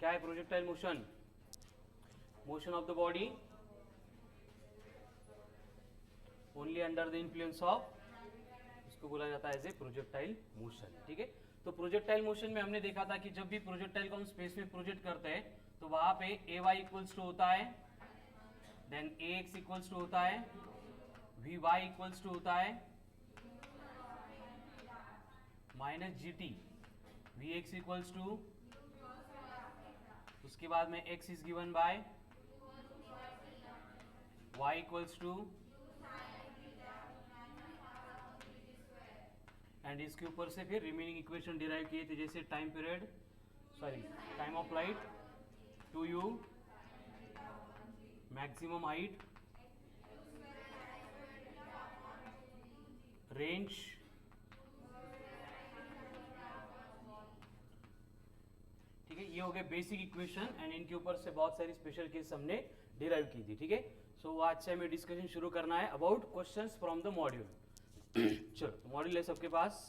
क्या है projectile motion? Motion of the body only under the influence of, इसको बोला जाता है एज ए प्रोजेक्टाइल मोशन। ठीक है, तो प्रोजेक्टाइल मोशन में हमने देखा था कि जब भी प्रोजेक्टाइल को हम स्पेस में प्रोजेक्ट करते हैं तो वहां पे ए वाई इक्वल्स टू होता है, then A X equals to होता है, वी वाई इक्वल्स टू होता है minus G T, V X equals to, उसके बाद में x is given by y equals to, and इसके ऊपर से फिर रिमेनिंग इक्वेशन डिराइव किए थे, जैसे time period, sorry time of light, 2u, maximum height, range, ठीक है, ये हो गए बेसिक इक्वेशन एंड इनके ऊपर से बहुत सारी स्पेशल केस हमने डिराइव की थी। ठीक है, सो आज से हमें डिस्कशन शुरू करना है about questions from the module. चलो, तो मॉड्यूल है सबके पास,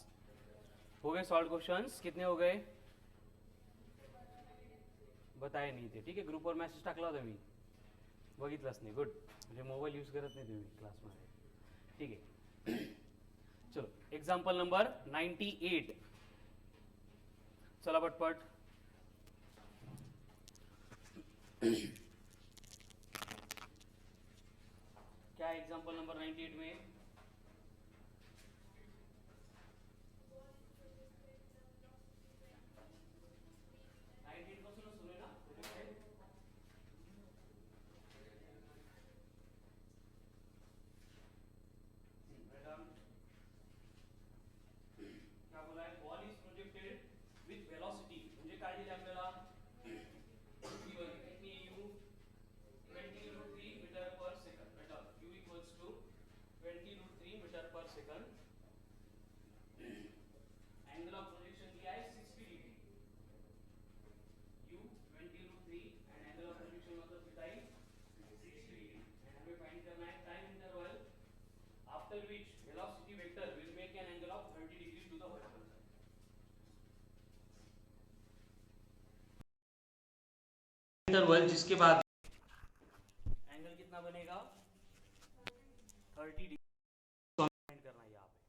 हो गए सॉल्व क्वेश्चंस, कितने हो गए बताए नहीं थे। ठीक है, ग्रुपवर मेसेज टाकला होता मी, बघितलंच नाही, गुड, म्हणजे मोबाईल यूज करत नाही तुम्ही क्लासमध्ये। ठीक आहे, चलो एग्जाम्पल नंबर 98, चला पटपट। क्या है एग्जाम्पल नंबर 98 में? क्या बोला है? Ball is projected with velocity, म्हणजे काय दिले आपल्याला? कितनी u 20√3 मीटर पर सेकंड, बेटा u equals to 20√3 metre per second, angle of projection दिया है 60 degree, u 20√3 and angle of projection मतलब थीटा इज 60 डिग्री, एंड हमें फाइंड करना है time interval after which velocity vector will make an angle of 30 degree to the horizontal. Interval जिसके बाद angle कितना बनेगा 30 डिग्री फाइंड करना है। यहाँ पे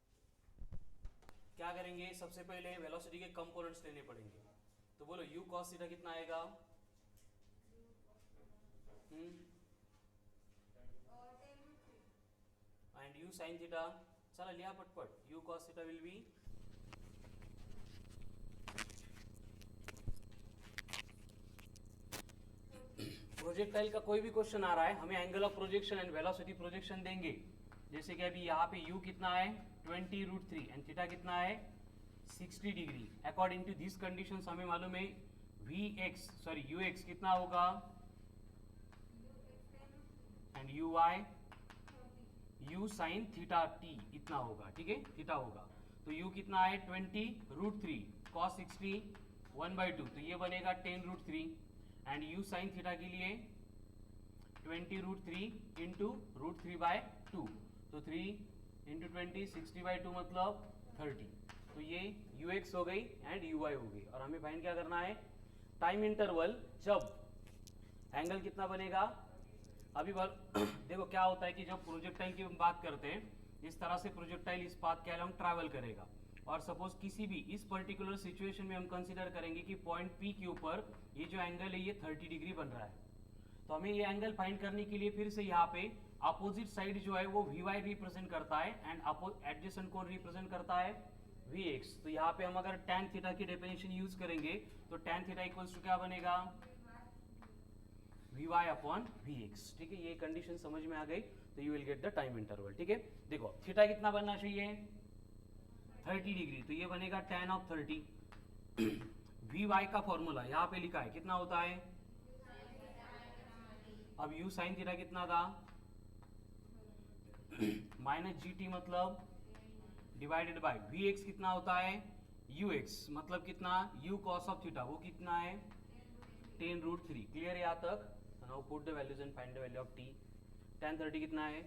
क्या करेंगे? सबसे पहले वेलोसिटी के कंपोनेंट्स लेने पड़ेंगे, तो बोलो u cos थीटा कितना आएगा? एंड u sin थीटा, चला लिया पटपट, u cos theta will be projectile का कोई भी क्वेश्चन आ रहा है, हमें angle of projection end velocity projection देंगे। जैसे कि अभी यहाँ पे u कितना है 20√3 एंड थीटा कितना है 60 degree. According to this conditions हमें मालूम है ux कितना होगा and uy u sin theta t इतना होगा। ठीक है, थीटा होगा, तो u कितना है 20√3 cos 60 1/2, तो ये बनेगा 10√3 एंड u sin थीटा के लिए 20√3 इंटू √3/2, तो 3 इंटू 20 60/2 मतलब 30, तो ये ux हो गई एंड uy हो गई। और हमें फाइंड क्या करना है? टाइम इंटरवल जब एंगल कितना बनेगा। अभी देखो क्या होता है कि जब प्रोजेक्टाइल की हम बात करते हैं, इस तरह से प्रोजेक्टाइल इस पाथ के अलोंग ट्रैवल करेगा, और सपोज किसी भी इस पर्टिकुलर सिचुएशन में हम कंसीडर करेंगे कि पॉइंट P के ऊपर ये जो एंगल है ये 30 डिग्री बन रहा है, तो हमें ये एंगल फाइंड करने के लिए फिर से यहाँ पे अपोजिट साइड जो है वो Vy रिप्रेजेंट करता है एंड एडजेसेंट कौन रिप्रेजेंट करता है? Vx। तो यहाँ पे हम अगर tan थीटा की डेफिनेशन यूज करेंगे तो tan थीटा इक्वल्स टू क्या बनेगा? Vy upon Vx। ठीक है, ये कंडीशन समझ में आ गई, तो you will get the time interval. ठीक है, देखो थीटा कितना बनना चाहिए 30 डिग्री, तो ये बनेगा tan ऑफ 30। Vy का फॉर्मूला यहाँ पे लिखा है, कितना होता है? अब u sin थीटा कितना था माइनस GT, मतलब डिवाइडेड बाय Vx कितना होता है ux, मतलब कितना u cos ऑफ थीटा, वो कितना है 10√3। क्लियर यहाँ तक? Now put the values end find the value of t। tan 30 कितना है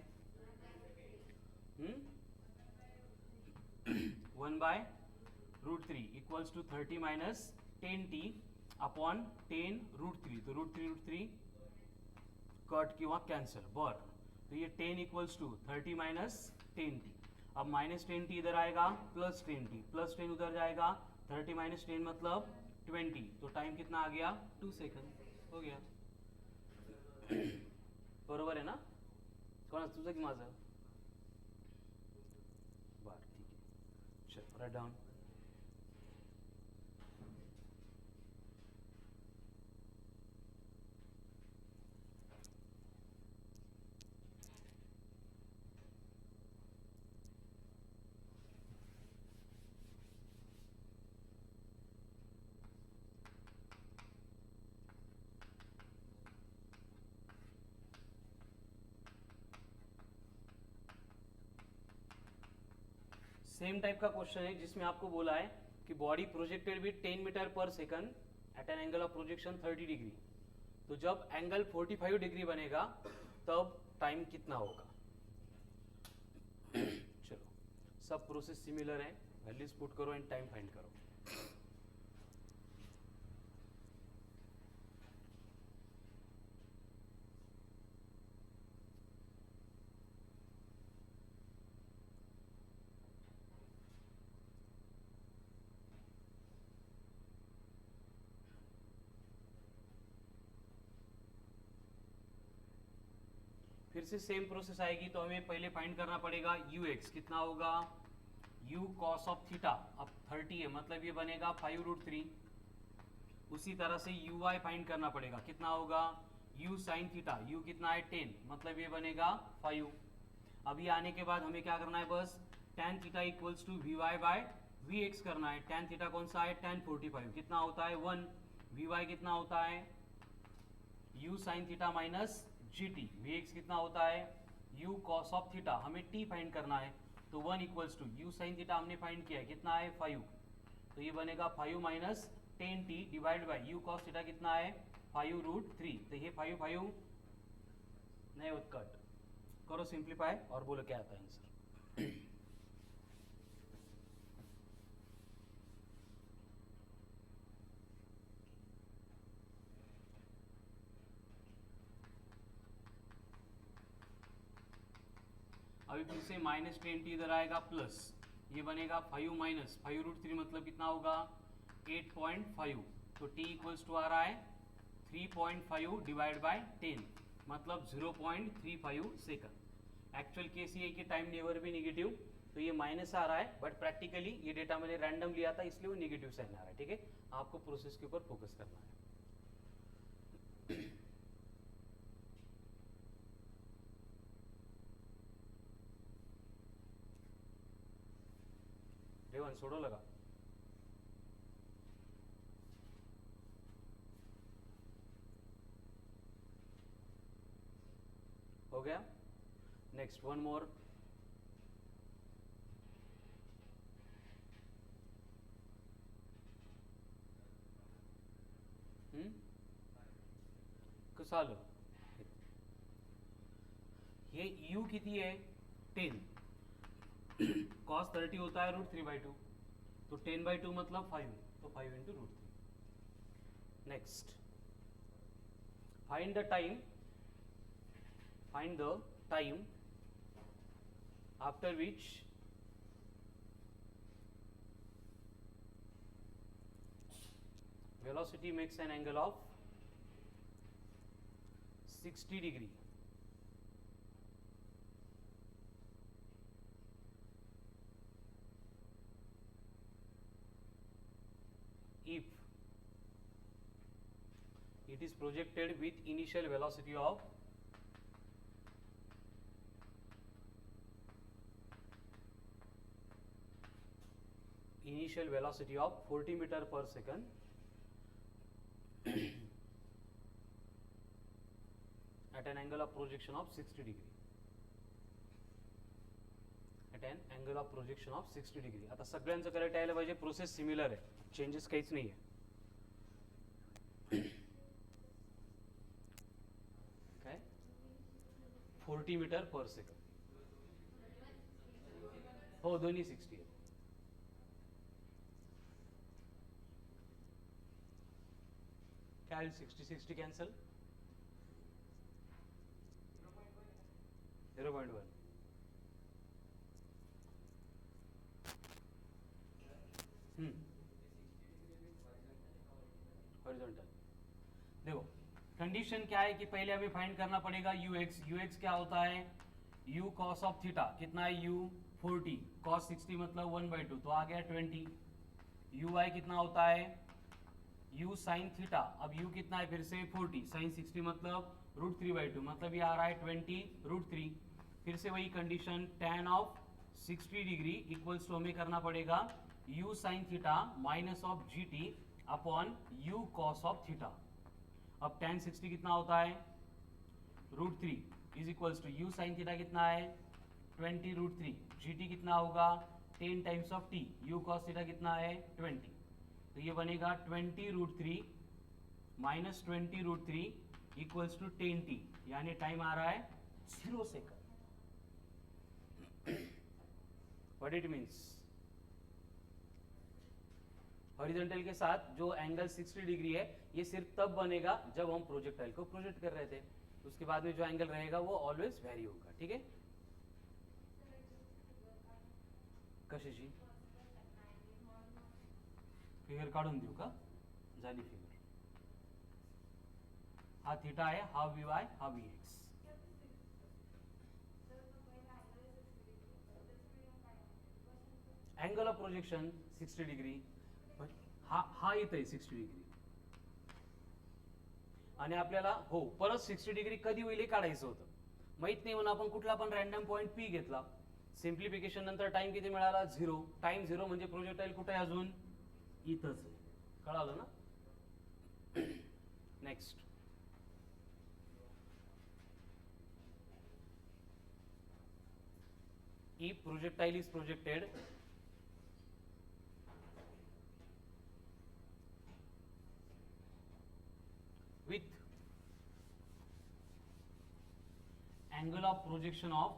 1/√3 equals to 30 minus 10t। Upon 10√3, तो √3 कट किंवा कॅन्सल. बर, तो ये 10 इक्वल्स टू 30 माइनस 10t. अब माइनस 10t इधर आएगा, प्लस 10t, प्लस 10 उधर जाएगा, 30 माइनस 10 मतलब 20. तो टाइम कितना आ गया? 2 सेकंड. हो गया. बरोबर आहे ना? कोणाचं, तुझं की माझं? बर, ठीक आहे. चल, राईट डाऊन. सेम टाइप का क्वेश्चन है जिसमें आपको बोला है कि body projected with 10 metre per second at an angle of projection 30 degree. तो जब एंगल 45 डिग्री बनेगा तब टाइम कितना होगा? चलो, सब प्रोसेस सिमिलर है. वैल्यूज पुट करो एंड टाइम फाइंड करो. फिर से सेम प्रोसेस आएगी. तो हमें पहले फाइंड करना पड़ेगा ux. कितना होगा? u cos of theta. अब 30 है मतलब ये बनेगा 5√3. उसी तरह से uy फाइंड करना पड़ेगा. कितना होगा? u sin theta. u कितना है? 10 मतलब ये बनेगा 5. अभी आने के बाद हमें क्या करना है? बस tan theta equals to vy by vx करना है. tan थीटा कौन सा है? tan 45. कितना होता है? 1. vy कितना होता है? u sin theta minus gt. vx कितना होता है? u cos of theta. हमें t फाइंड करना है. तो 1 equals to u sin theta हमने फाइंड किया है. कितना है? 5. तो ये बनेगा 5 minus 10t divide by u cos theta कितना है? 5√3. तो ये 5 नहीं होता, कट करो, सिंप्लीफाई और बोलो क्या आता है आंसर. अभी फिर से माइनस 10t इधर आएगा, प्लस ये बनेगा 5 माइनस 5√3 मतलब कितना होगा? 8.5. तो t इक्वल्स टू आ रहा है 3.5 डिवाइड बाय 10 मतलब 0.35 सेकंड. एक्चुअल केस ये कि टाइम नेवर भी नेगेटिव. तो ये माइनस आ रहा है, बट प्रैक्टिकली ये डेटा मैंने रैंडम लिया था इसलिए वो नेगेटिव साइन आ रहा है. ठीक है, आपको प्रोसेस के ऊपर फोकस करना है. रेवन सोडो लगा. हो गया. Next one more. कसालो. ये u कितनी है? 10. cos 30 होता है √3/2. तो 10/2 मतलब 5. तो 5 into √3. Next, find the time. Find the time after which velocity makes an angle of 60 degree. If it is projected with initial velocity of initial velocity of 40 meter per second at an angle of projection of 60 degree. At an angle of projection of 60 degree. आता सगळ्यांचं correct यायला पाहिजे. Process similar आहे, changes काहीच नाही आहे. काय? 40 metre per second. हो, दोन्ही 60 आहे. क्या होईल 60 कॅन्सल 0.1 हॉरिजॉन्टल। देखो कंडीशन क्या है कि पहले हमें फाइंड करना पड़ेगा यूएक्स। यूएक्स क्या होता है, यू कॉस ऑफ थीटा कितना है, यू 40 कॉस 60 मतलब 1/2 तो आ गया 20। यू आई कितना होता है, यू साइन थीटा, अब यू कितना है फिर से 40 साइन 60 मतलब √3/2 मतलब ये आ रहा है 20 √3। फिर से वही condition tan of 60 degree equals to हमें करना पड़ेगा u sine theta minus of G T upon U cos of theta. अब tan 60 कितना होता है √3 is equals to U sine theta कितना है 20 √3, जी टी कितना होगा 10 times of T, U cos theta कितना है 20, तो ये बनेगा 20 √3 माइनस 20 √3 इक्वल्स टू 10t, यानी टाइम आ रहा है 0 second. What it means, horizontal के साथ जो एंगल 60 डिग्री है ये सिर्फ तब बनेगा जब हम प्रोजेक्टाइल को प्रोजेक्ट कर रहे थे, उसके बाद में जो एंगल रहेगा वो ऑलवेज वेरी होगा। ठीक है, कशाची फिगर काढून देऊ का, झाली फिगर। हा थीटा आहे, हा वी वाय, हा V X. Angle of projection 60 degree, हा इथं आहे 60 डिग्री, आणि आपल्याला हो परत 60 डिग्री कधी होईल हे काढायचं होतं, माहित नाही म्हणून आपण कुठला पण रॅन्डम पॉईंट पी घेतला। सिम्प्लिफिकेशन नंतर टाइम किती मिळाला 0, टाइम 0 म्हणजे प्रोजेक्टाइल कुठे आहे अजून इथंच आहे, कळालं ना। Next, if projectile is projected with angle of projection of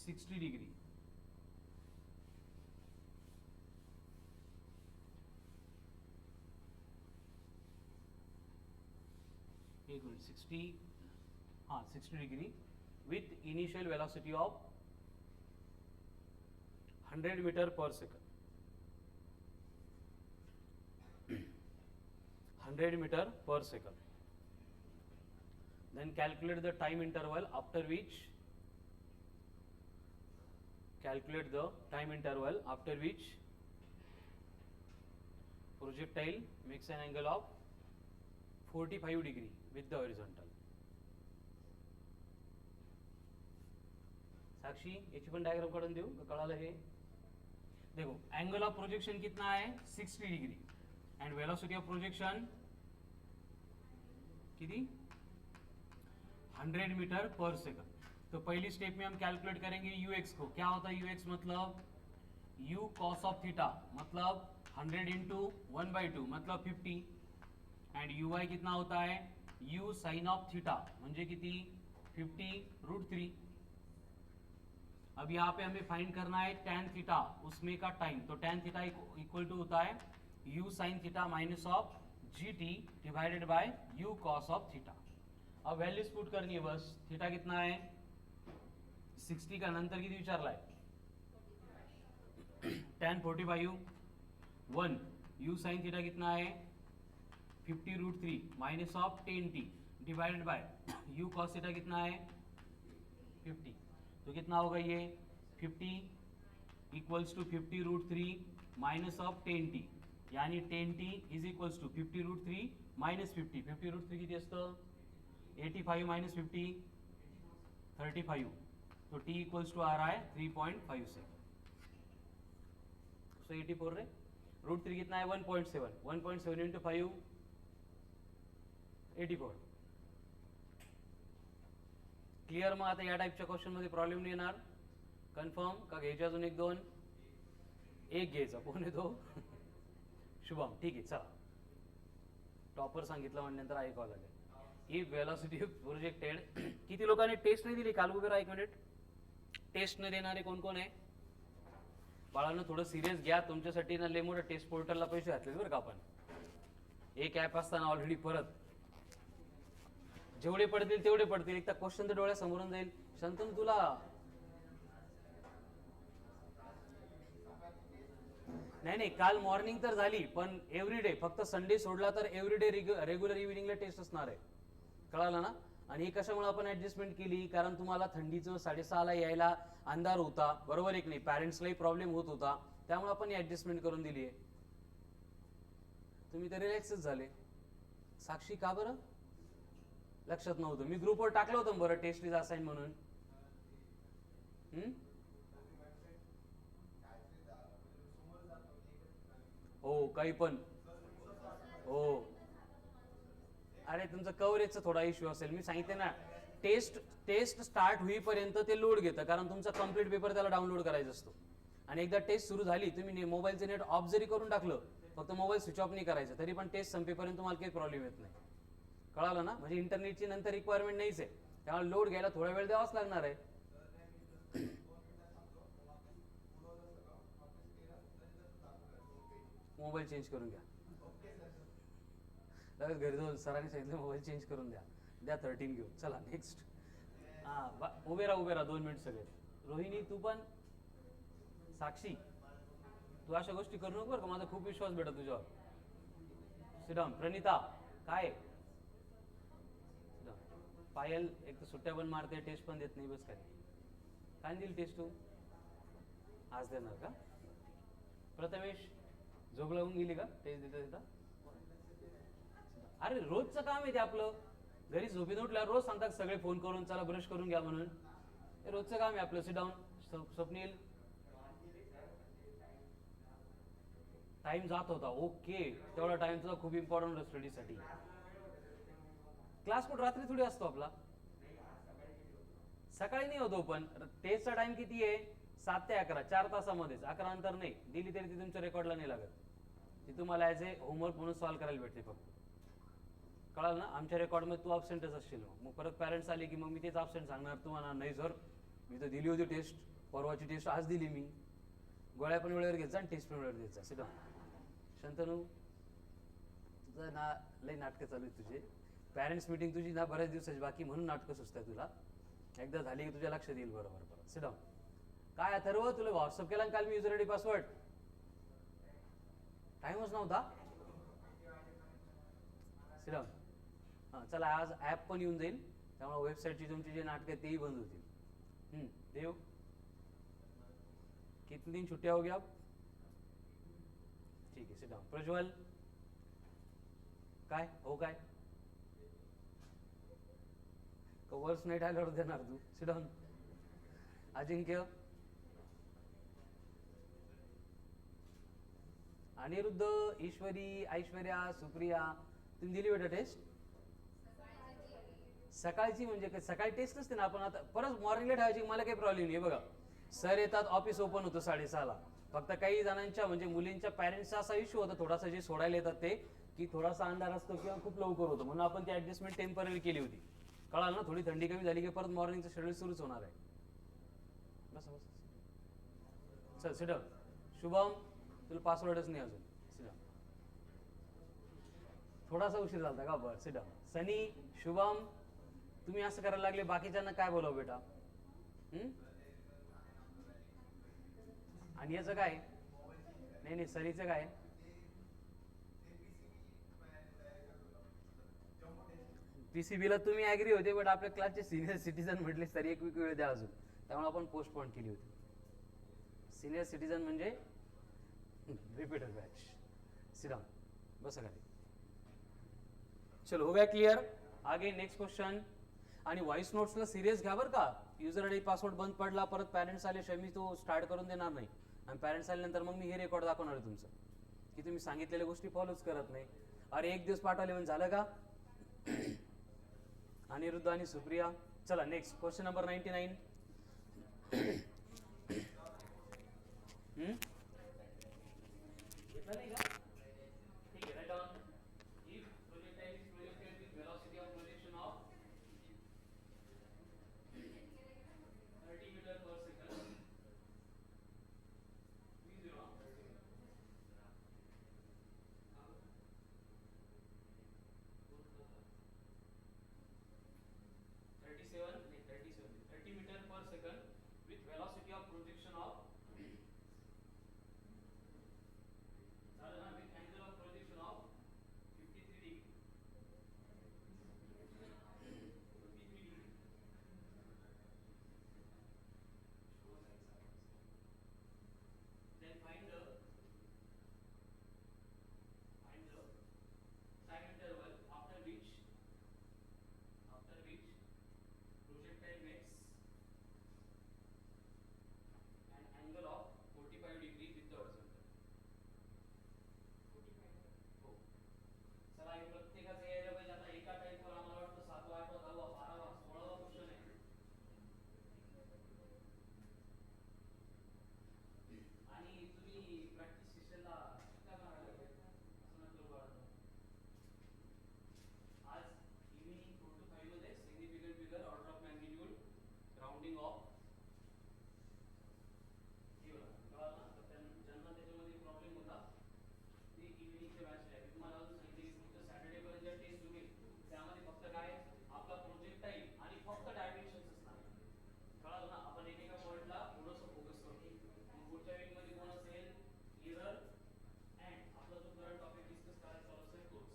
60 degree, एक minute 60 degree with initial velocity of 100 meter per second, 100 meter per second, then calculate the time interval after which projectile makes an angle of 45 degree with the horizontal। साक्षी याची पण diagram काढून देऊ का, कळालं हे। देखो angle of projection कितना है 60 degree end velocity of projection कितनी 100 मीटर पर सेकंड। तो पहली स्टेप में हम कैलकुलेट करेंगे यूएक्स को। क्या होता है यूएक्स, मतलब यू कॉस ऑफ थीटा मतलब 100 इंटू 1/2 मतलब 50 एंड यू वाई कितना होता है यू साइन ऑफ थीटा म्हणजे किती 50 √3। अब यहाँ पे हमें फाइंड करना है tan थीटा उसमें का टाइम, तो tan थीटा इक्वल टू होता है u sine theta minus of G T divided by u cos of theta. अब वैल्यूज पुट करनी है बस, थीटा कितना है 60 का नंतर किती विचारलाय tan 45 1 u साइन थीटा कितना है 50 √3 minus of 10t divided by u cos theta कितना है 50, तो कितना होगा ये 50 equals to 50 √3 minus of 10t, यानी 10t is equals to 50 √3 minus 50, 50 √3 किती असतं 85 माइनस 50 35, तो t इक्वल्स टू आ रहा है 3.5 सेकंड। सो 84 रे √3 कितना है 1.7 इंटू 5 84। क्लियर, मग आता या टाईपच्या क्वेश्चन मध्ये प्रॉब्लेम नाही येणार, कन्फर्म का घ्यायचे अजून एक दोन, एक घ्यायचा पोने तो शुभम, ठीक आहे चला। टॉपर सांगितलं म्हणल्यानंतर ऐकावं लागेल। इफ वेलोसिटी प्रोजेक्टेड, किती लोकांनी टेस्ट नाही दिली काल, उभे राहा एक मिनिट, टेस्ट न देणारे कोण कोण आहे बाळांनो थोडं सिरियस घ्या. तुमच्यासाठी ना लय मोठं टेस्ट पोर्टलला पैसे घातले बरं का आपण. एक ॲप असताना ऑलरेडी परत जेवढे पडतील तेवढे पडतील. एकदा क्वेश्चन तर डोळ्यासमोरून जाईल. शांतनु तुला नाही नाही काल मॉर्निंग तर झाली, पण एव्हरीडे फक्त संडे सोडला तर एव्हरीडे रेग्युलर इव्हिनिंगला टेस्ट असणार आहे. कळालं ना. आणि ही कशामुळे आपण ऍडजस्टमेंट केली, कारण तुम्हाला थंडीचं 6:30ला यायला अंधार होता, बरोबर आहे की नाही, पॅरेंट्सलाही प्रॉब्लेम होत होता, त्यामुळे आपण ऍडजस्टमेंट करून दिली आहे. तुम्ही तर रिलॅक्सच झाले. साक्षी का बरं लक्षात नव्हतं? मी ग्रुपवर टाकलं होतं बरं टेस्ट इज असाइन म्हणून. हो काही पण हो. अरे तुमचं कव्हरेजचा थोडा इश्यू असेल. मी सांगितले ना, टेस्ट टेस्ट स्टार्ट होईपर्यंत ते लोड घेतं, कारण तुमचा कम्प्लीट पेपर त्याला डाउनलोड करायचा असतो. आणि एकदा टेस्ट सुरू झाली, तुम्ही मोबाईलचं नेट ऑफ जरी करून टाकलं, फक्त मोबाईल स्विच ऑफ नाही करायचं, तरी पण टेस्ट संपेपर्यंत तुम्हाला काही प्रॉब्लेम येत नाही. कळालं ना. म्हणजे इंटरनेटची नंतर रिक्वायरमेंट नाहीच आहे, त्यामुळे लोड घ्यायला थोडा वेळ द्यावाच लागणार आहे. मोबाईल चेंज करून घ्या. लगेच घरी जाऊन सरांनी सांगितलं मोबाईल चेंज करून द्या 13 घेऊन. चला नेक्स्ट. हा उभे राहा 2 मिनिट सगळे. रोहिणी तू पण. साक्षी तू अशा गोष्टी करू नको बरं का, माझा खूप विश्वास भेटत तुझ्यावर. श्रीराम. प्रणिता काय. पायल एक तर सुट्ट्या पण मारते, टेस्ट पण देत नाही, बस काय देईल टेस्ट तू आज देणार का? प्रथमेश झोप लावून गेली का टेस्ट देता देता? अरे रोजचं काम आहे ते आपलं. घरी झोपेत उठल्यावर रोज सांगतात सगळे फोन करून चला ब्रश करून घ्या म्हणून. हे रोजचं काम आहे आपलं. Sit down. स्वप्नील. टाइम जात होता. ओके तेवढा टाइम तुझा खूप इम्पॉर्टंट होता स्टडीसाठी. क्लास कुठं रात्री थोडी असतो आपला. सकाळी नाही होतो, पण टेस्टचा टाइम किती आहे? 7 ते 11, 4 तासामध्येच. 11 नंतर नाही दिली तरी ती तुमच्या रेकॉर्डला नाही लागत. ती तुम्हाला ॲज ए होमवर्क म्हणून सॉल्व्ह करायला भेटते फक्त. कळाल ना. आमच्या रेकॉर्डमध्ये तू अब्सेंटच असशील. मग परत पॅरेंट्स आले की मग मी तेच अब्सेंट सांगणार तुम्हाला. नाही सर मी तर दिली होती टेस्ट, परवाची टेस्ट आज दिली मी. गोळ्या पण वेळेवर घेत जा आणि टेस्ट पण वेळेवर घेत जा. Sit down. शंतनू तुझं ना लई नाटकं चालू आहे तुझे. पॅरेंट्स मीटिंग तुझी ना बऱ्याच दिवसाची बाकी, म्हणून नाटकं सुचत आहे तुला. एकदा झाली की तुझ्या लक्षात येईल बरोबर. परत सिट डाऊन. काय अथर्व तुला व्हॉट्सअप केला काल मी युजर आयडी पासवर्ड? टाइमच नव्हता. Sit down. हां चला आज ॲप पण येऊन जाईल, त्यामुळे वेबसाईटची तुमची जे नाटकं आहेत तेही बंद होतील. देव कितने दिन छुट्टियां हो गया अब? ठीक आहे. Sit down. प्रज्वल काय हो काय वर्स नाही डायलॉग देणार तू? Sit down. अजिंक्य. अनिरुद्ध. ईश्वरी. ऐश्वर्या. सुप्रिया. तुम्ही दिली बेटा टेस्ट? सकाळची म्हणजे काय? सकाळी टेस्ट असते ना, आपण आता परत मॉर्निंगला ठेवायची, मला काही प्रॉब्लेम नाही. बघा सर येतात, ऑफिस ओपन होतं 6:30ला. फक्त काही जणांच्या म्हणजे मुलींच्या पॅरेंट्सचा असा इश्यू होता थोडासा, जे सोडायला येतात ते, की थोडासा अंधार असतो किंवा खूप लवकर होतो, म्हणून आपण ती ऍडजस्टमेंट टेम्पररी केली होती. कळाल ना. थोडी थंडी कमी झाली की परत मॉर्निंगचं शेड्यूल सुरूच होणार आहे. बस बस चल सिट डाऊन. शुभम तुला पासवर्डच नाही अजून. Sit down. थोडासा उशीर झाला का? बरं सिट डाऊन. सनी. शुभम तुम्ही असं करायला लागले, बाकीच्यांना काय बोलावं बेटा? आणि याचं काय? नाही सनीचं काय? पीसीबीला तुम्ही ऍग्री होते, बट आपल्या क्लासचे सिनियर सिटीजन म्हटले सर एक वीक वेळ द्या अजून, त्यामुळे आपण पोस्टपोन केली होती. सिनियर सिटीजन म्हणजे रिपीटर बॅच. Sit down. बसा खाली. चलो हो गया क्लियर. आगे नेक्स्ट क्वेश्चन. आणि व्हॉइस नोट्सला सिरियस घ्या बरं का. युजर आयडी पासवर्ड बंद पडला, परत पॅरेंट्स आल्याशिवाय मी तो स्टार्ट करून देणार नाही. आणि पॅरेंट्स आल्यानंतर मग मी हे रेकॉर्ड दाखवणार आहे तुमचं, की तुम्ही सांगितलेल्या गोष्टी फॉलोच करत नाही. अरे एक दिवस पाठवले म्हणजे झालं का? अनिरुद्ध आणि सुप्रिया. चला नेक्स्ट क्वेश्चन नंबर 99. घेतला नाही का? ठीक आहे. Right down. If projectile is projected with velocity of projection of 30 metre per second, counting of कळालं ना. ज्यांना त्याच्यामध्ये प्रॉब्लेम होता ते इव्हिनिंगच्या बॅचला आहे. तुम्हाला अजून सांगितले फक्त सॅटर्डे पर्यंत ज्या टेस्ट होईल त्यामध्ये फक्त काय आपला प्रोजेक्टाईल आणि फक्त डायमेन्शन्स असणार. कळालं ना. आपण एकेका पॉइंटला थोडंसं फोकस करतो. मग पुढच्या वीक मध्ये कोण असेल इरर अँड आपला जो करंट टॉपिक डिस्कस करायचा असेल तोच.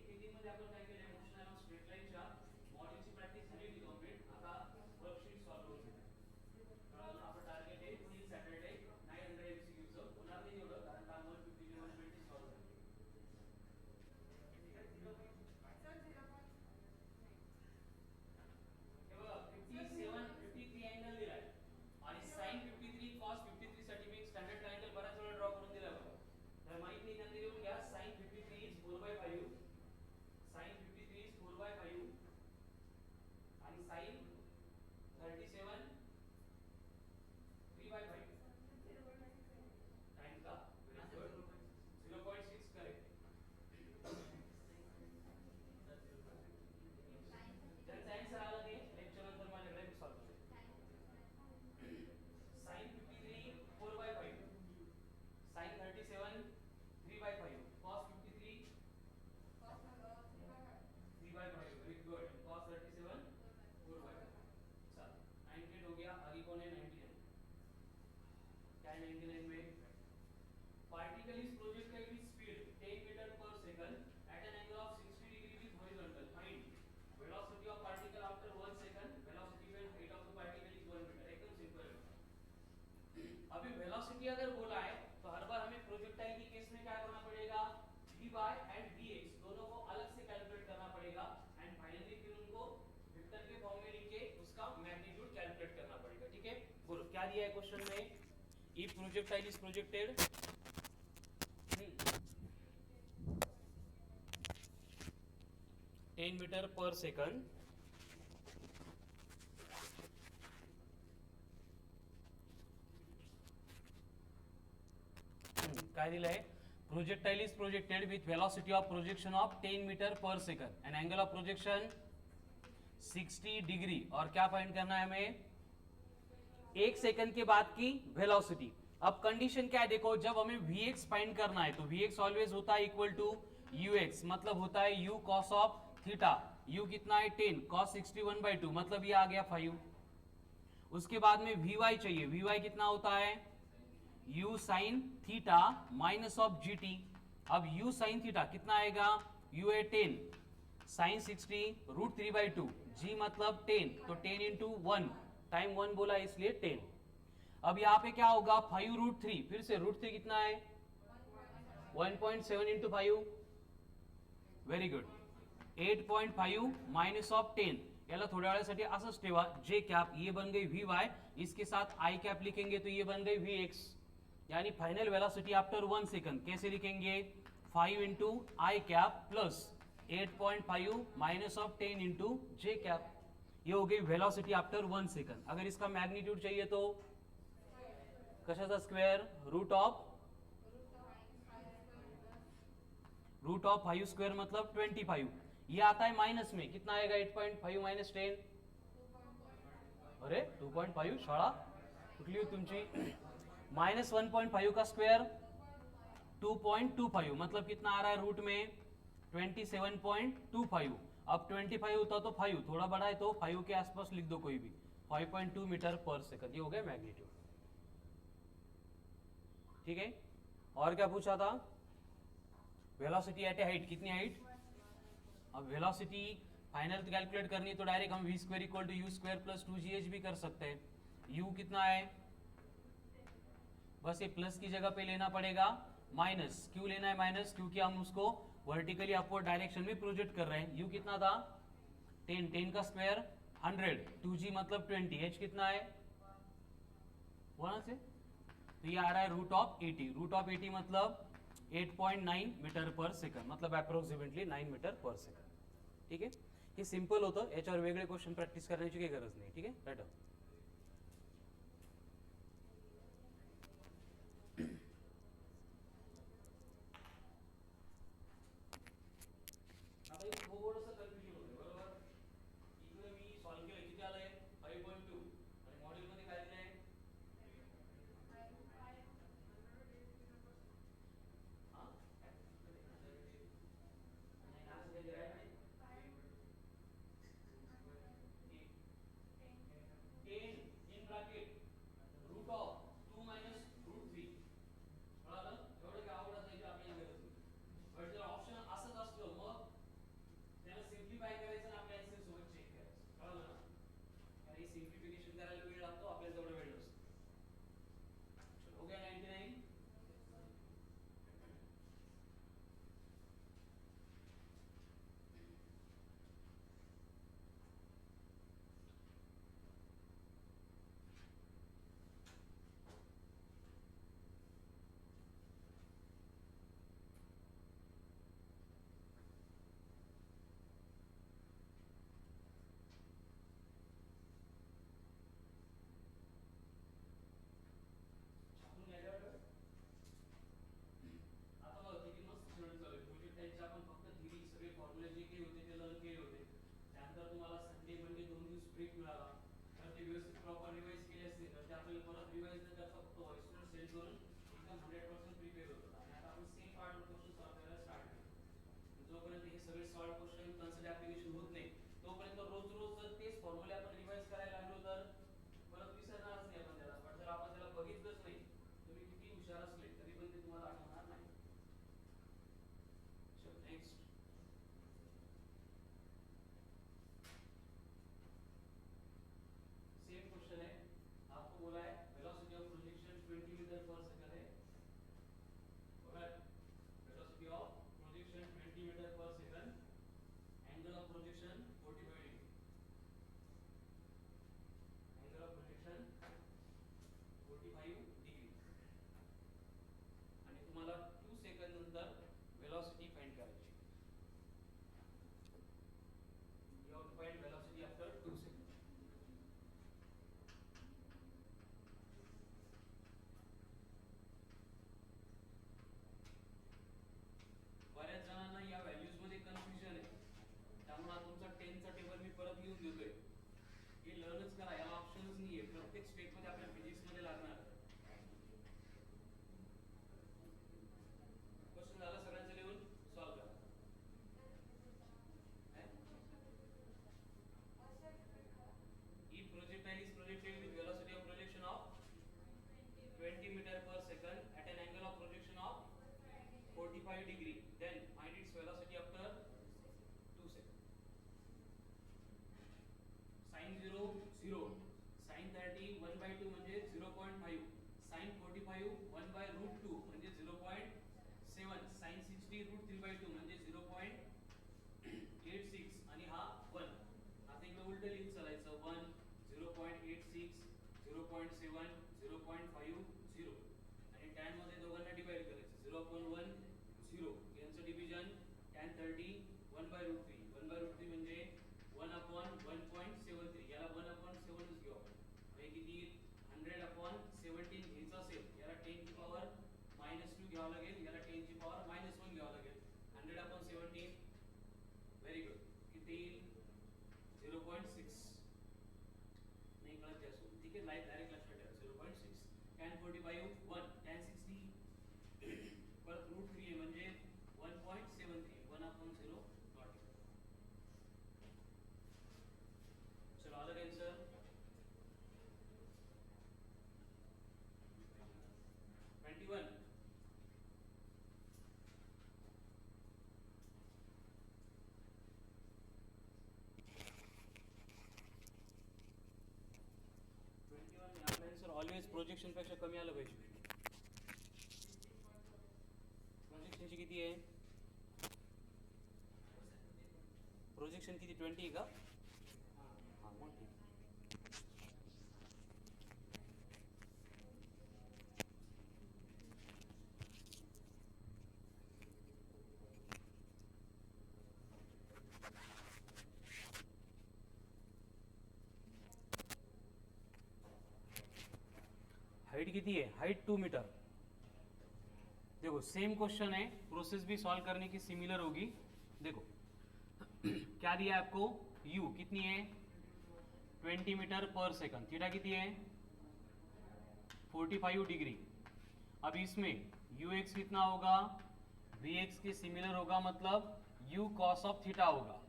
एक मध्ये आपण काय केलं मोशन अलोंग स्ट्रेट लाईनच्या मॉडेलची प्रॅक्टिस झाली होती कंप्लीट. आता वर्कशीट सॉल्व्ह करून घेऊया. कळालं ना. आपलं टार्गेट आहे पुढील सॅटर्डे 900 MCQचं होणार नाही एवढं कारण का 150 ते 120 सॉल्व्ह झाले. हे बघा 53 अँगल दिलाय आणि sin 53 cos 53 साठी मी स्टँडर्ड ट्रायंगल बराच वेळा ड्रॉ करून दिला बघा. तर माहित नाही त्यांनी लिहून घ्या sin 53 is 4/5 sin 53 is 4/5 आणि sin 37 3/5 टाइम का 0.6 करेक्ट. जर आन्सर आला नाही लेक्चर नंतर माझ्याकडे मी सॉल्व्ह करेन. sin 53 4/5 sin 37 3/5 cos 53 3/5 very good cos 37 4/5. चल 98 हो गया. आगे कौन है 99. क्या है 99 में particle is projectile with speed 10 meter per second at an angle of 60 degree with horizontal. Find velocity of particle after 1 second. Velocity when height of the particle is 1 meter. एकदम simple है. अभी वेलोसिटी अगर बोला है तो हर बार हमें projectile की केस में क्या करना पड़ेगा v by and vx दोनों को अलग से कैलकुलेट करना पड़ेगा एंड फाइनली फिर उनको वेक्टर के फॉर्म में लिख के उसका मैग्नीट्यूड कैलकुलेट करना पड़ेगा. ठीक है. बोलो क्या दिया है क्वेश्चन में. if projectile is projected 10 meter per second काय दिलं आहे projectile is projected with velocity of projection of 10 meter per second and angle of projection 60 degree. और क्या फाइंड करना है हमें 1 सेकंड के बाद की वेलोसिटी. अब कंडीशन क्या है देखो जब हमें vx फाइंड करना है तो vx ऑलवेज होता है इक्वल टू ux मतलब होता है u cos of theta. u कितना है 10 cos 61/2 मतलब ये आ गया 5. उसके बाद में vy चाहिए. vy कितना होता है u sin theta minus of gt. अब u sin थीटा कितना आएगा u है 10 sin 60 √3/2 g मतलब 10 तो 10 इंटू 1 टाइम 1 बोला इसलिए 10. अब यहाँ पे क्या होगा 5√3 फिर से √3 कितना है 1.7 into 5 very good 8.5 minus of 10. याला थोड्या वेळासाठी असंच ठेवा जे कॅप ये बन गई vy इसके साथ आई कैप लिखेंगे तो ये बन गई vx यानी फाइनल वेलोसिटी आफ्टर 1 सेकंड कैसे लिखेंगे 5 into I cap plus 8.5 minus of 10 into जे कैप. ये हो गई वेलोसिटी आफ्टर 1 सेकंड. अगर इसका मैग्नीट्यूड चाहिए तो कशाचा स्क्वेअर रूट ऑफ 5 स्क्वेअर मतलब 25. ये आता है माइनस में कितना आएगा 8.5 माइनस 10 अरे 2.5 शाळा कुठली होती तुमची माइनस 1.5 का स्क्वायर 2.25 मतलब कितना आ रहा है रूट में 27.25. अब 25 होता तो 5 थोड़ा बड़ा है तो 5 के आसपास लिख दो कोई भी 5.2 मीटर पर सेकंड. ये हो गया मैग्नीट्यूड. ठीक है. और क्या पूछा था वेलोसिटी एट ए हाइट कितनी हाइट. अब वेलोसिटी फाइनल कैलकुलेट करनी है तो डायरेक्ट हम v square equal to U square plus 2gh भी कर सकते हैं. u कितना है बस ये प्लस की जगह पे लेना पड़ेगा माइनस. क्यों लेना है माइनस क्योंकि हम उसको वर्टिकली अपवर्ड डायरेक्शन में प्रोजेक्ट कर रहे हैं. u कितना था 10 10 का स्क्वायर 100 2g मतलब 20 h कितना है 1 से तो ये आ रहा है रूट ऑफ 80. रूट ऑफ 80 मतलब 8.9 मीटर पर सेकंड मतलब अप्रॉक्सिमेटली 9 मीटर पर सेकंड. ठीक आहे. हे सिंपल होतं याच्यावर वेगळे क्वेश्चन प्रॅक्टिस करण्याची काही गरज नाही. ठीक आहे राईट. आता थोडंसं कन्फ्युजन होतं बरोबर. इकडे मी सॉल्व्ह केलं किती आलंय चेंज करून एकदम 100% प्रिपेअर होतो. आणि आता आपण सेम पार्ट क्वेश्चन सॉल्व्ह करायला स्टार्ट करू. जोपर्यंत हे सगळे सॉल्व्ह क्वेश्चन कन्सेप्ट ऍप्लिकेशन होत नाही तोपर्यंत रोज रोज जर तेच फॉर्म्युले आपण रिवाइज करायला लागलो तर परत विसरणारच नाही आपण त्याला. पण जर आपण त्याला बघितलंच नाही तुम्ही किती हुशार असले तरी पण ते तुम्हाला आठवणार नाही. चलो नेक्स्ट. सेम क्वेश्चन है, आपको बोला है velocity of projection 20 metre per second है. अगर velocity of projection 20 metre per second, angle of projection 45 degree. Angle of projection 45 degree आणि तुम्हाला 2 सेकंड नंतर वेलोसिटी फाइंड करायची. You have to find velocity after 2 second. बऱ्याच जणांना या व्हॅल्यूज मध्ये कन्फ्युजन आहे, त्यामुळे आता तुमचा 10 चा टेबल मी परत लिहून देतोय. हे लर्नच करा, याला ऑप्शनच नाहीये. प्रत्येक स्टेप मध्ये आपल्या फिजिक्स मध्ये लागणार. क्वेश्चन झाला सगळ्यांचं लिहून सॉल्व्ह करा. If projectile is projected with velocity of projection of 20 meter per second at an angle of projection of 45 degree, then find its velocity after 2 seconds. Sin 0 0, sin 30 1 by 2 म्हणजे 0.5, sin 45 1 by root 2 म्हणजे 0.7, sin 60 root 3 by 2 म्हणजे 0.86 आणि हा 1. आता इकडे उलट लिहून चालायचं. 1 0.86 0.7 0.5 0 आणि tan मध्ये दोघांना डिवाइड करायचं. 0.1 0 यांचं division tan 30 1 by root 3, 1 by root 3 म्हणजे 1 upon 1.73, याला 1 upon 7 च घेऊ आपण. म्हणजे किती 100 upon 17 घ्यायचं असेल याला 10 ची पॉवर -2 घ्यावं लागेल, याला 10 ची पॉवर -1 घ्यावं लागेल. 100 upon 17 व्हेरी गुड किती 0.6 नहीं कळत त्यासो ठीक आहे. लाईट डायरेक्ट लक्षात ठेवा 0.6. tan 45 1, tan 60 परत रूट 3 आहे म्हणजे 1.73, 1 upon 0 नॉट. चलो अदर आंसर. 21. ऑलवेज प्रोजेक्शन पेक्षा कमी आलं पाहिजे. प्रोजेक्शनची किती आहे? प्रोजेक्शन किती 20 आहे का? हां मग ठीक. हाइट किती है? Height 2 metre. देखो सेम क्वेश्चन है, प्रोसेस भी सॉल्व करने की सिमिलर होगी. देखो क्या दिया है आपको? u कितनी है? 20 मीटर पर सेकंड. थीटा कितनी है? 45 डिग्री. अब इसमें ux कितना होगा? vx के सिमिलर होगा, मतलब u cos ऑफ थीटा होगा.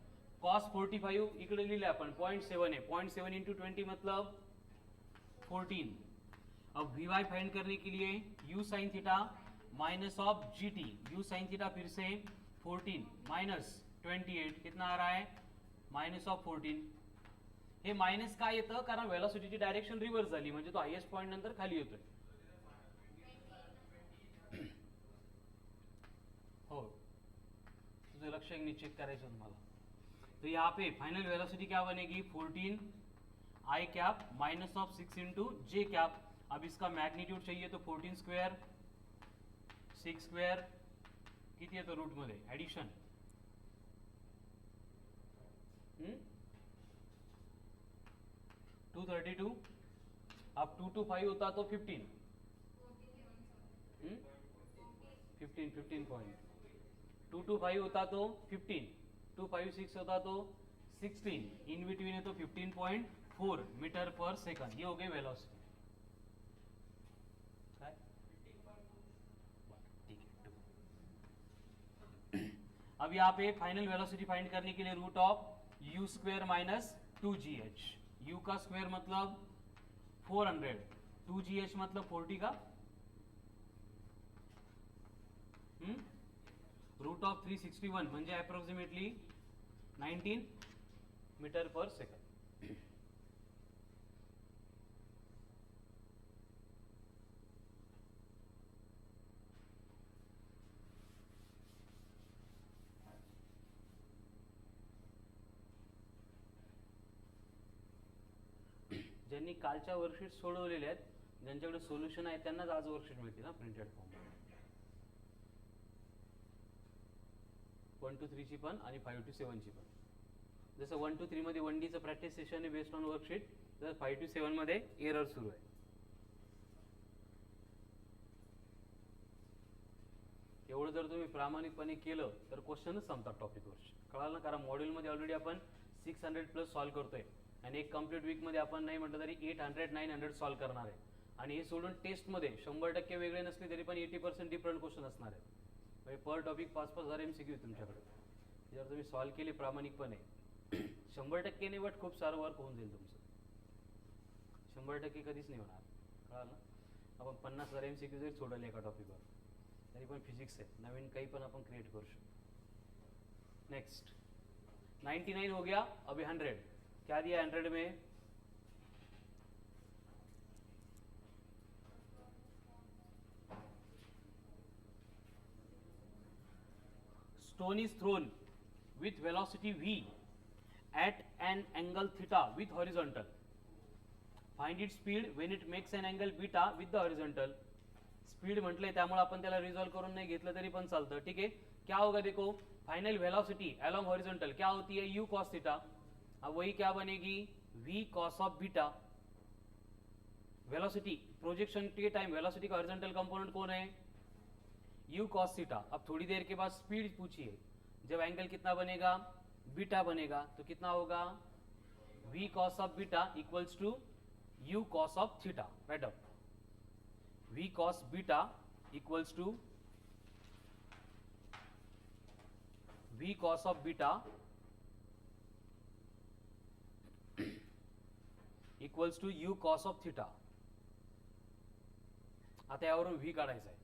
cos 45 इकडे लिहिलं आपण 0.7 है. 0.7 इंटू 20 मतलब 14. अब वी वाई फाइंड करने के लिए u sine theta minus of G T. U sine theta फिर से 14 माइनस 28 कितना आ रहा है? Minus of 14. हे माइनस का येतं? कारण वेलोसिटीची डायरेक्शन रिव्हर्स झाली म्हणजे तो हायेस्ट पॉइंट नंतर खाली येतोय. हो तुझं लक्ष चेक करायचं तुम्हाला. तो यहाँ पे फाइनल वेलोसिटी क्या बनेगी? 14 आई कैप माइनस ऑफ 6 इंटू जे कैप. अब इसका मैग्नीट्यूड चाहिए तो 14 स्क्वेयर 6 स्क्वेयर किती येतो रूट मध्ये? ऍडिशन 232. अब 2 to 5 होता तो 15 15 पॉइंट. 2 to 5 होता तो 15, 2 5 6 होता तो 16, इन बिटवीन है तो 15.4 मीटर पर सेकंड. ये हो गई वेलोसिटी. अब यहाँ पे फाइनल वेलोसिटी फाइंड करने के लिए root of U square minus 2gh, u का स्क्वेयर मतलब 400, 2gh मतलब 40 का रूट ऑफ 361 म्हणजे अप्रॉक्सिमेटली 19 मीटर पर सेकंड. ज्यांनी कालच्या वर्कशीट सोडवलेले आहेत, ज्यांच्याकडे सोल्युशन आहे त्यांनाच आज वर्कशीट मिळते ना प्रिंटेड फॉर्म. 1 to 3 ची पण आणि 5 to 7 ची पण. जसं 1 to 3 मध्ये 1D चं प्रॅक्टिस सेशन आहे बेस्ड ऑन वर्कशीट, तर 5 to 7 मध्ये एरर सुरू आहे. एवढं जर तुम्ही प्रामाणिकपणे केलं तर क्वेश्चनच संपतात टॉपिकवर. कळालं ना? कारण मॉड्यूलमध्ये ऑलरेडी आपण 600+ सॉल्व्ह करतोय आणि एक कम्प्लीट वीकमध्ये आपण नाही म्हटलं तरी 800-900 सॉल्व्ह करणार आहे. आणि हे सोडून टेस्टमध्ये 100% वेगळे नसले तरी पण 80% डिफरंट क्वेश्चन असणार आहेत. म्हणजे पर टॉपिक 5,000 MCQ तुमच्याकडे. जर तुम्ही सॉल्व्ह केले प्रामाणिकपणे 100% नाही, बट खूप सारं वर्क होऊन जाईल तुमचं. 100% कधीच नाही होणार. कळालं ना? आपण 50,000 MCQ जरी सोडवले एका टॉपिकवर तरी पण फिजिक्स आहे, नवीन काही पण आपण क्रिएट करू शकतो. नेक्स्ट 99 हो गया. अभी 100 क्या दिया 100 में? Stone is thrown with velocity v at an angle theta with horizontal. Find its speed when it makes an angle beta with the horizontal. Speed म्हटलंय त्यामुळे आपण त्याला रिझॉल्व करून नाही घेतलं तरी पण चालतं. ठीक है, क्या होगा देखो, फाइनल वेलोसिटी अलोंग हॉरिजॉन्टल क्या होती है? u cos theta. अब वही क्या बनेगी? v cos of beta. Velocity projection K time velocity का हॉरिजॉन्टल कंपोनेंट कौन है? u cos theta. अब थोड़ी देर के बाद स्पीड पूछिए, जब एंगल कितना बनेगा? बीटा बनेगा, तो कितना होगा? v cos of beta equals to u cos of theta. Right up. v cos beta equals to v cos of beta equals to u cos of theta. आता यावरून v काढायचा आहे.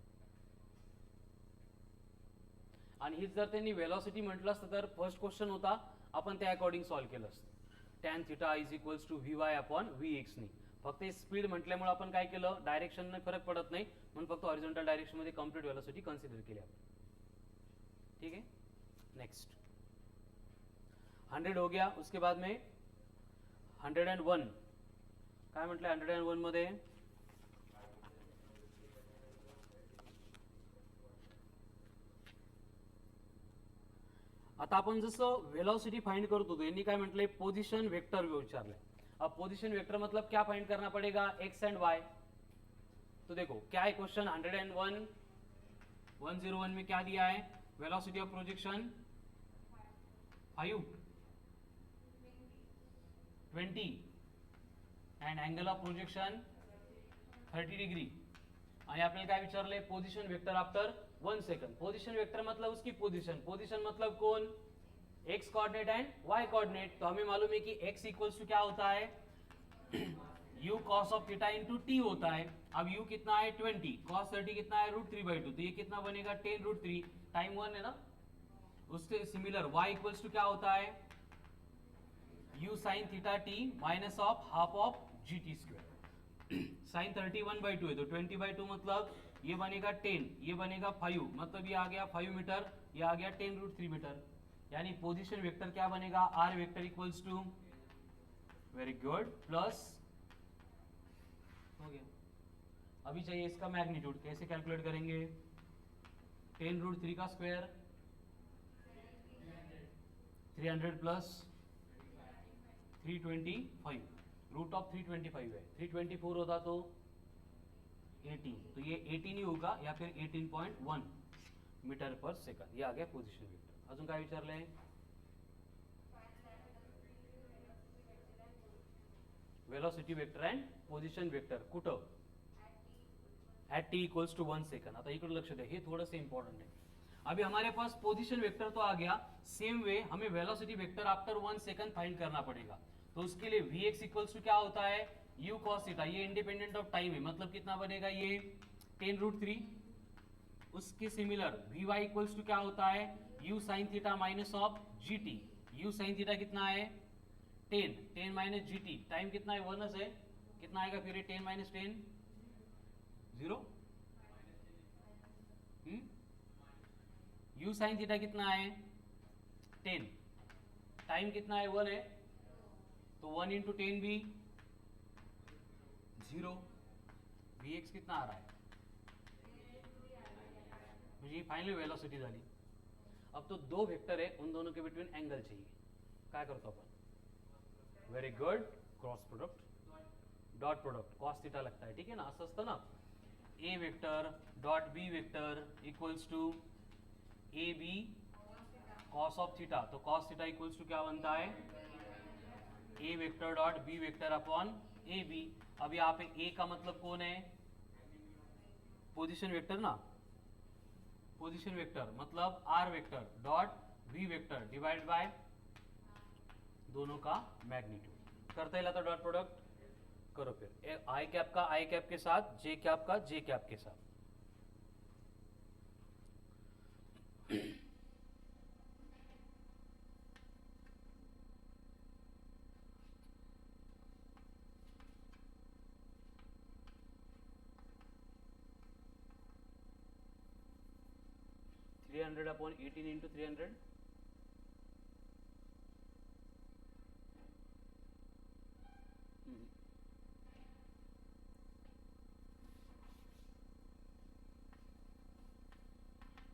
आणि हीच जर त्यांनी वेलोसिटी म्हटलं असतं तर फर्स्ट क्वेश्चन होता, आपण त्या अकॉर्डिंग सॉल्व्ह केलं असतं. tan theta is equals to vy upon vx नी. फक्त स्पीड म्हटल्यामुळे आपण काय केलं, डायरेक्शन फरक पडत नाही म्हणून फक्त हॉरिझॉन्टल डायरेक्शन मध्ये कंप्लीट वेलोसिटी कन्सिडर केली आपण. ठीक है, नेक्स्ट 100 हो गया. उसके बाद में 101 काय म्हटलं? 101 मध्ये आता आपण जसं वेलोसिटी फाइंड करत होतो, यांनी काय म्हटलंय? पोझिशन वेक्टर विचारलंय. अब पोजीशन वेक्टर मतलब क्या फाइंड करना पड़ेगा? x and y. तो देखो क्या है क्वेश्चन 101 101 में क्या दिया है? Velocity of projection 5 20 and angle of projection 30 degree. आणि आपल्याला काय विचारलंय? Position vector after 1 second. Position vector मतलब उसकी पोजीशन. पोजीशन मतलब कौन? x coordinate and y coordinate. तो हमें मालूम है कि x इक्वल्स टू क्या होता है? u cos of theta into t होता है. अब u कितना है? 20. cos 30 कितना है? √3/2. तो ये कितना बनेगा? 10√3. टाइम 1 है ना. उससे सिमिलर y इक्वल्स टू क्या होता है? u sin theta t minus of half of gt square. sin 30 1/2 है तो 20/2 मतलब ये बनेगा 10, ये बनेगा 5, मतलब ये आ गया 5 मीटर, ये आ गया 10√3 मीटर. यानी पोजीशन वेक्टर क्या बनेगा? R vector equals to, very good, plus हो गया. अभी चाहिए इसका मैग्नीट्यूड. कैसे कैलकुलेट करेंगे? 10√3 का स्क्वायर 300 प्लस 325. रूट ऑफ 325 है. 324 होता तो 18, तो ये 18 ही होगा या फिर 18.1 मीटर पर सेकंड. ये आ गया पोजीशन वेक्टर. अजून काय विचारलंय? Velocity vector and position vector कुठं? At t equals to 1 second. आता इकडे लक्ष द्या, हे थोडंसं इम्पॉर्टंट आहे. अभी हमारे पास पोजीशन वेक्टर तो आ गया, सेम वे हमें velocity vector after 1 second find करना पड़ेगा। तो उसके लिए Vx इक्वल्स टू क्या होता है, u cos थीटा, ये इंडिपेंडेंट ऑफ टाइम है, मतलब कितना बनेगा ये 10√3। उसके सिमिलर Vy इक्वल्स टू क्या होता है, u sin theta minus of gt, u sin theta कितना है 10 माइनस gt, टाइम कितना है 1 है, कितना आएगा फिर 10 माइनस 10 0, u sin थीटा कितना है 10, टाइम कितना है 1 है, तो 1 इंटू 10 भी 0, Vx कितना आ रहा है, मुझे फाइनली वेलोसिटी झाली। अब तो दो वेक्टर है, उन दोनों के बिटवीन एंगल चाहिए, काय करतो आपण, very good, cross product dot product cos theta लगता है, ठीक है ना, असं असतं ना, A vector dot B vector equals to A B cos of theta, तो कॉस थीटा इक्वल्स टू क्या बनता है A vector dot B vector upon A B. अब यहाँ पे ए का मतलब कौन है, पोजीशन वेक्टर ना, पोजीशन वेक्टर मतलब R vector dot B vector divide by दोनों का मैग्नीट्यूड। करता है डॉट प्रोडक्ट करो, फिर आई कैप का आई कैप के साथ, जे कैप का जे कैप के साथ। थ्री 300 अपॉन 18 इंटू 300,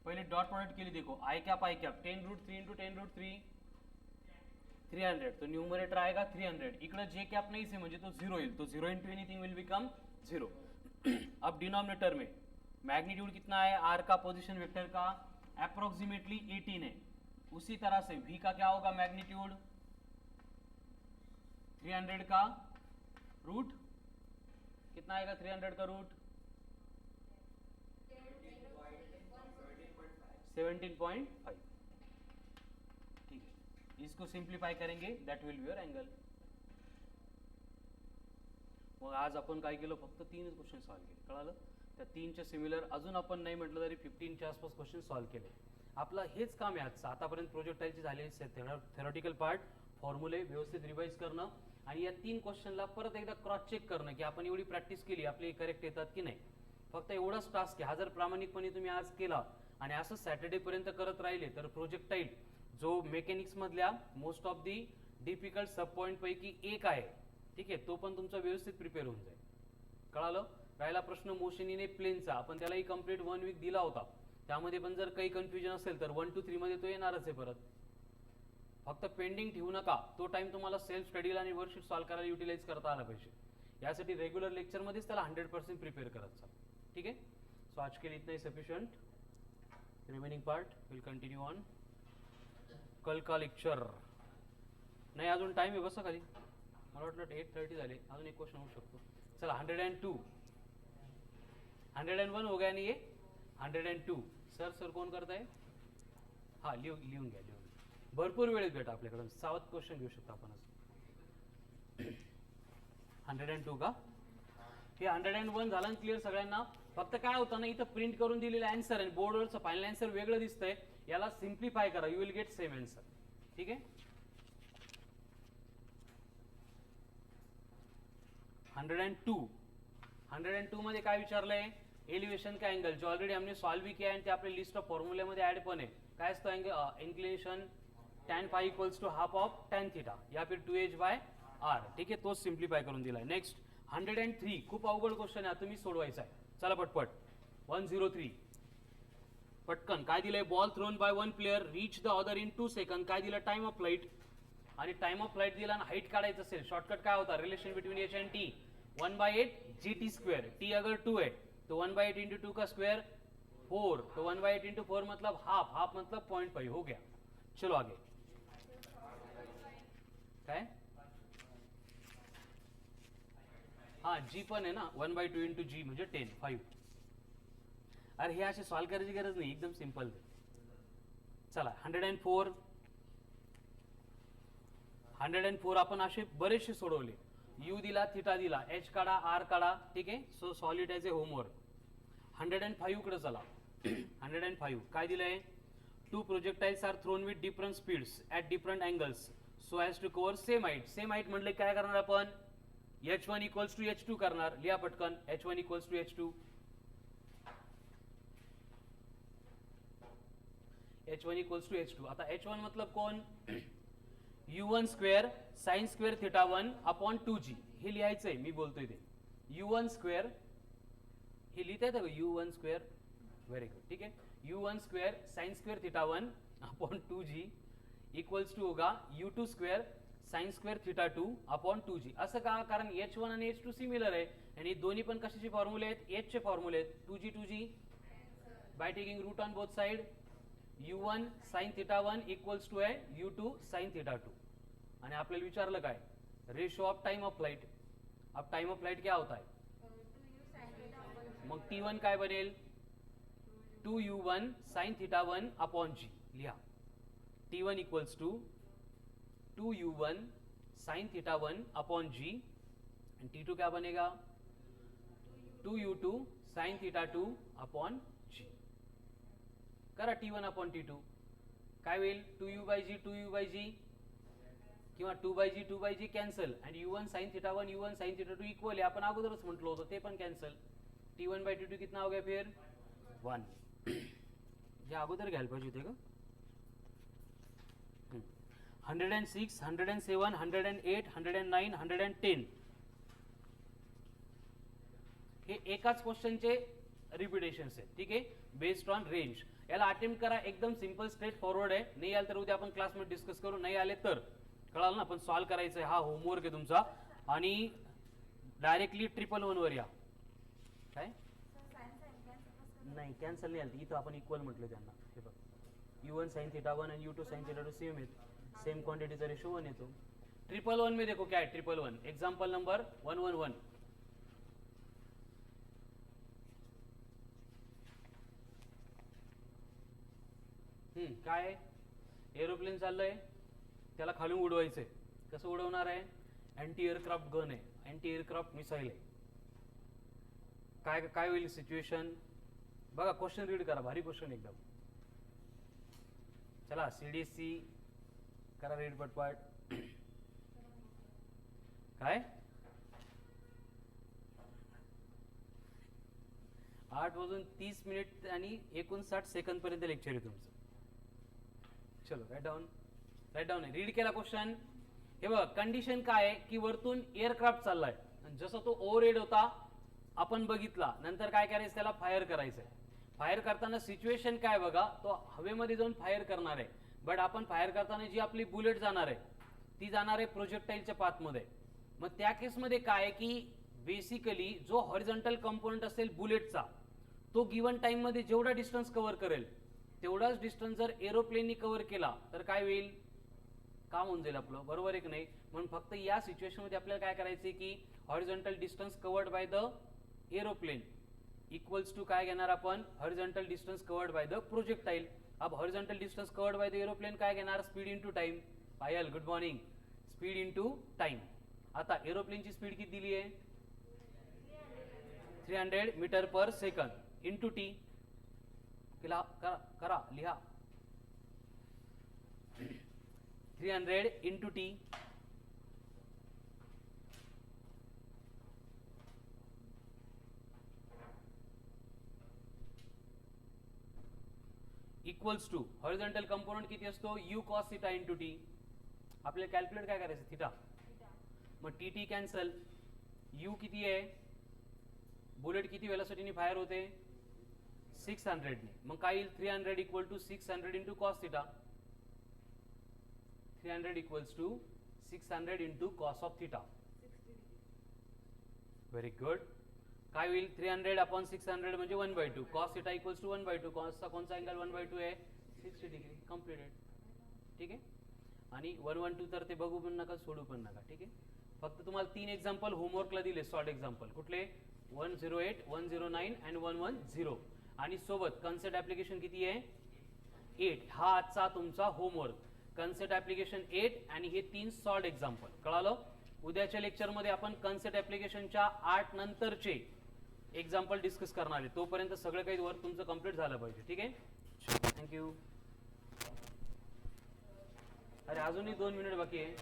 पहले डॉट प्रोडक्ट के लिए देखो, आई कैप 10√3 इंटू 10√3 300, तो न्यूमरेटर आएगा 300, इकडे जे कैप नाही से म्हणजे तो 0 येईल, तो 0 इंटू एनीथिंग विल बिकम 0। अब डिनोमिनेटर में मैग्नीट्यूड कितना है आर का, पोजीशन वेक्टर का अप्रोक्सीमेटली 18 है, उसी तरह से v का क्या होगा मैग्नीट्यूड 300 का रूट कितना आएगा, 300 का रूट 17.5, ठीक है, इसको सिंप्लीफाई करेंगे that will be your angle. मग आज आपण काय केलं, फक्त 3च क्वेश्चन सॉल्व केले, कळालं, त्या 3च्या सिमिलर अजून आपण नाही म्हटलं तरी 15च्या आसपास क्वेश्चन सॉल्व केले। आपलं हेच काम आहे आजचं, आतापर्यंत प्रोजेक्टाईलची झालेली थेरॉटिकल पार्ट, फॉर्म्युले व्यवस्थित रिवाइज करणं आणि या 3 क्वेश्चनला परत एकदा क्रॉस चेक करणं की आपण एवढी प्रॅक्टिस केली, आपले करेक्ट येतात की नाही, फक्त एवढाच टास्क आहे। हा जर प्रामाणिकपणे तुम्ही आज केला आणि असं सॅटर्डे पर्यंत करत राहिले तर प्रोजेक्टाईल जो मेकॅनिक्स मधल्या most of the difficult sub point पैकी एक आहे, ठीक आहे, तो पण तुमचा व्यवस्थित प्रिपेअर होऊन जाईल, कळालं। राहिला प्रश्न मोशन इन ए प्लेनचा, आपण त्यालाही कंप्लीट 1 वीक दिला होता, त्यामध्ये पण जर काही कन्फ्युजन असेल तर 1 to 3 मध्ये तो येणारच आहे परत, फक्त पेंडिंग ठेवू नका, तो टाइम तुम्हाला सेल्फ स्टडीला आणि वर्कशीट सॉल्व करायला युटिलाइज करता आला पाहिजे, यासाठी रेग्युलर लेक्चर मध्येच त्याला 100% प्रिपेअर करत चाल, ठीक है। सो आज के लिए इतना ही sufficient, remaining part will continue on कल का लेक्चर। नाही अजून टाइम आहे, बसा खाली, मला वाटलं 8:30 झाले, अजून एक क्वेश्चन होऊ शकतो, चला 102 101 हो गया नहीं ये 102, सर कोण करताय, हा लिहून घ्या, भरपूर वेळेत भेटा आपल्याकडे, सावध क्वेश्चन घेऊ शकतो आपण आज। 102 का, हे 101 झालं क्लिअर सगळ्यांना। फक्त काय होतं ना, इथं प्रिंट करून दिलेलं आन्सर आणि बोर्डवरचं फायनल आन्सर वेगळं दिसतंय, याला सिम्प्लिफाय करा, you will get same answer, ठीक आहे। 102 मध्ये काय विचारलंय, एलिवेशन का एंगल, जो ऑलरेडी हमने सॉल्व भी किया है, ते आपल्या लिस्ट ऑफ फॉर्म्युले मध्ये ऍड पण आहे, काय असतं angle, inclination tan phi equals to half of tan theta या फिर 2h/r, ठीक आहे, तोच सिम्प्लिफाय करून दिलाय। नेक्स्ट 103, खूप अवघड क्वेश्चन आहे, तुम्ही सोडवायचा आहे, चला पटपट। 103 पटकन काय दिलंय, ball thrown by one player reach the other in 2 second, काय दिलं टाइम ऑफ फ्लाइट, आणि टाइम ऑफ फ्लाइट दिला आणि हाइट काढायचं असेल, शॉर्टकट काय होता, relation between h and t 1/8 gt², t अगर 2 है तो 1/8 इंटू 2 का स्क्वायर 4, तो 1/8 इंटू 4 मतलब हाफ, हाफ मतलब 0.5 हो गया। चलो आगे, काय, हाँ जी पण है ना, 1/2 इंटू जी म्हणजे 10 5। अरे हे असे सॉल्व करायची गरज नाही, एकदम सिंपल, चला 104 आपण असे बरेचसे सोडवले. यू दिला, थिटा दिला, एच काढा, आर काढा. ठीक आहे. So solid as a homework. 105 कडे चला. 105 काय दिलंय? Two projectiles are thrown with different speeds at different angles so as to cover same height. Same height म्हणले काय करणार आपण? H1 इक्वल्स टू H2 करणार. लिहा पटकन. H1 equals to H2. H1 equals to H2. आता H1 मतलब कोण? U1 square sine square theta 1 upon 2G. हे लिहायचंय, मी बोलतोय ते. U1 स्क्वेअर हे लिहिता येतं का? U1 square. Very good. ठीक आहे. U1 square sine square theta 1 upon 2G equals to होगा U2 square sine square theta 2 upon 2G. असं का? कारण H1 आणि H2 सिमिलर आहे आणि दोन्ही पण कशाचे फॉर्म्युले आहेत? H चे फॉर्म्युले आहेत. 2G by taking root on both side. U1 sine theta 1 equals to आहे U2 साइन थिटा 2. आणि आपल्याला विचारलं काय? Ratio of time of flight. अब टाइम ऑफ फ्लाइट क्या होता है? मग T1 काय बनेल? 2U1 sign theta 1 upon G. लिहा. T1 equals to 2U1 sine theta 1 upon G. T2 क्या बनेगा? 2U2 sine theta 2 upon G. करा T1 अपॉन T2 काय होईल? 2U bye G 2U bye G किंवा 2 बाय G कॅन्सल. आणि U1 sign theta 1 U1 sine theta 2 equal आहे. आपण अगोदरच म्हटलो होतो, ते पण कॅन्सल. T1 बाय T2 कितना हो गया फिर? 1. जे अगोदर घ्यायला पाहिजे होते का? 106, 107, 108, 109, 110 हे एकाच क्वेश्चनचे रिपिटेशन्स आहेत. ठीक आहे. Based on range. याला अटेम्प्ट करा. एकदम सिंपल स्ट्रेट फॉरवर्ड आहे. नाही आलं तर उद्या आपण क्लासमध्ये डिस्कस करू. नाही आले तर कळालं ना. पण सॉल्व करायचं आहे. हा होमवर्क आहे तुमचा. आणि डायरेक्टली 111 वर या. काय नाही कॅन्सल नाही आलं. इथं आपण इक्वल म्हटलं त्यांना. हे बघ U1 साइन थीटा 1 आणि U2 साइन थीटा 2 सेम आहेत. सेम क्वांटिटीचा रेशो 1 येतो. 111 में देखो क्या है? 111 एग्जाम्पल नंबर 111. काय आहे? एरोप्लेन चाललंय, त्याला खालून उडवायचंय. कसं उडवणार आहे? अँटी एअरक्राफ्ट गन आहे, अँटी एअरक्राफ्ट मिसाईल आहे. काय काय होईल सिच्युएशन? बघा क्वेश्चन रीड करा. भारी क्वेश्चन एकदम. चला CDC करा रीड पटपट. काय 8:30 आणि 59 सेकंद पर्यंत लेक्चर आहे तुमचं. चलो राईट डाऊन आहे. रीड केला क्वेश्चन. हे बघा कंडिशन काय आहे की वरतून एअरक्राफ्ट चाललाय. जसं तो ओव्हरहेड होता आपण बघितला. नंतर काय करायचं? त्याला फायर करायचंय. फायर करताना सिच्युएशन काय बघा, तो हवेमध्ये जाऊन फायर करणार आहे. बट आपण फायर करताना जी आपली बुलेट जाणार आहे ती जाणार आहे प्रोजेक्टाईलच्या पाथमध्ये. मग त्या केसमध्ये काय आहे की बेसिकली जो हॉरिझॉन्टल कंपोनंट असेल बुलेटचा तो गिवन टाइम मध्ये जेवढा डिस्टन्स कव्हर करेल तेवढाच डिस्टन्स जर एरोप्लेननी कव्हर केला तर काय होईल? काम होऊन जाईल आपलं. बरोबर आहे की नाही? म्हणून फक्त या सिच्युएशन मध्ये आपल्याला काय करायचं की horizontal distance covered by the aeroplane equals to काय घेणार आपण? Horizontal distance covered by the projectile. अब horizontal distance covered by the aeroplane काय घेणार? Speed into time. Payal good morning. Speed into time. आता एरोप्लेनची स्पीड किती दिली आहे? 300 metre per second into T. करा लिहा. 300 into T equals to horizontal component किती असतो? U cos theta into T. आपल्याला कॅल्क्युलेट काय करायचं? थीटा. मग टी कॅन्सल. U किती आहे? बुलेट किती वेलोसिटीने फायर होते? 600 ने. मग काय येईल? 300 equal to 600 into cos theta. 300 equals to 600 into cos of theta. Very good. काय होईल? 300 अपॉन 600 म्हणजे 1/2. Cos theta equals to 1/2. कॉसचा कोणता अँगल 1/2 आहे? 60 डिग्री. कम्प्लिटेड. ठीक आहे. आणि 112 तर ते बघू पण नका, सोडू पण नका. ठीक आहे. फक्त तुम्हाला 3 एक्झाम्पल होमवर्कला दिले. शॉर्ट एक्झाम्पल कुठले? 108, 109 अँड 110. आणि सोबत कन्सेप्ट ऍप्लिकेशन किती आहे? 8 हा आजचा तुमचा होमवर्क, कन्सेप्ट ऍप्लिकेशन 8 आणि हे 3 सॉल्ड एक्झाम्पल. कळालं? उद्याच्या लेक्चरमध्ये आपण कन्सेप्ट ऍप्लिकेशनच्या 8 नंतरचे एक्झाम्पल डिस्कस करणार आहे. तोपर्यंत सगळं काही वर्क तुमचं कंप्लीट झालं पाहिजे. ठीक आहे, थँक्यू. अरे अजूनही 2 मिनिट बाकी आहे.